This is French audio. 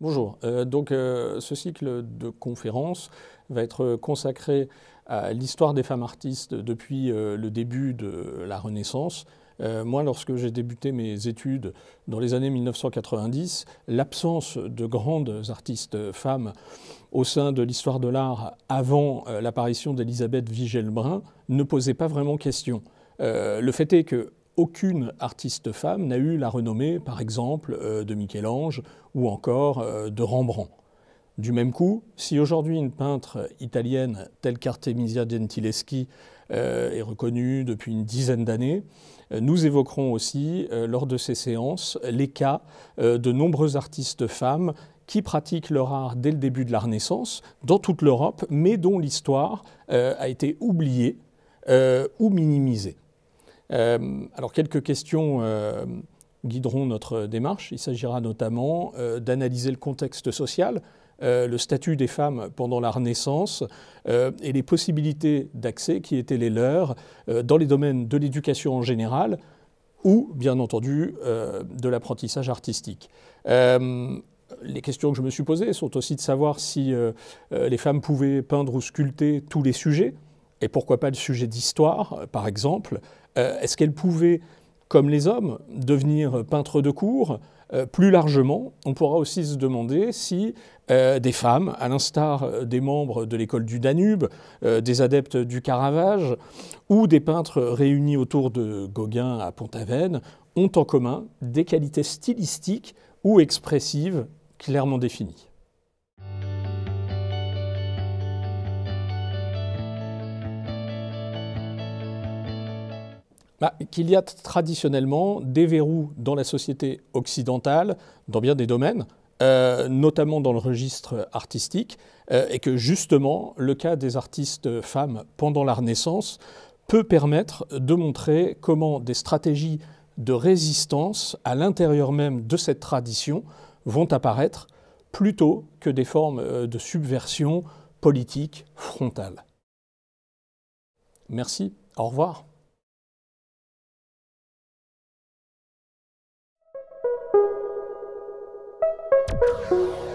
Bonjour, ce cycle de conférences va être consacré à l'histoire des femmes artistes depuis le début de la Renaissance. Moi, lorsque j'ai débuté mes études dans les années 1990, l'absence de grandes artistes femmes au sein de l'histoire de l'art avant l'apparition d'Élisabeth Vigée-Lebrun ne posait pas vraiment question. Le fait est que aucune artiste femme n'a eu la renommée, par exemple, de Michel-Ange ou encore de Rembrandt. Du même coup, si aujourd'hui une peintre italienne telle qu'Artemisia Gentileschi est reconnue depuis une dizaine d'années, nous évoquerons aussi, lors de ces séances, les cas de nombreux artistes femmes qui pratiquent leur art dès le début de la Renaissance, dans toute l'Europe, mais dont l'histoire a été oubliée ou minimisée. Alors quelques questions guideront notre démarche. Il s'agira notamment d'analyser le contexte social, le statut des femmes pendant la Renaissance et les possibilités d'accès qui étaient les leurs dans les domaines de l'éducation en général ou, bien entendu, de l'apprentissage artistique. Les questions que je me suis posées sont aussi de savoir si les femmes pouvaient peindre ou sculpter tous les sujets, et pourquoi pas le sujet d'histoire, par exemple. Est-ce qu'elles pouvaient, comme les hommes, devenir peintres de cour? Plus largement, on pourra aussi se demander si des femmes, à l'instar des membres de l'école du Danube, des adeptes du Caravage ou des peintres réunis autour de Gauguin à Pont-Aven, ont en commun des qualités stylistiques ou expressives clairement définies. Qu'il y a traditionnellement des verrous dans la société occidentale, dans bien des domaines, notamment dans le registre artistique, et que justement le cas des artistes femmes pendant la Renaissance peut permettre de montrer comment des stratégies de résistance à l'intérieur même de cette tradition vont apparaître plutôt que des formes de subversion politique frontale. Merci, au revoir. Thank you.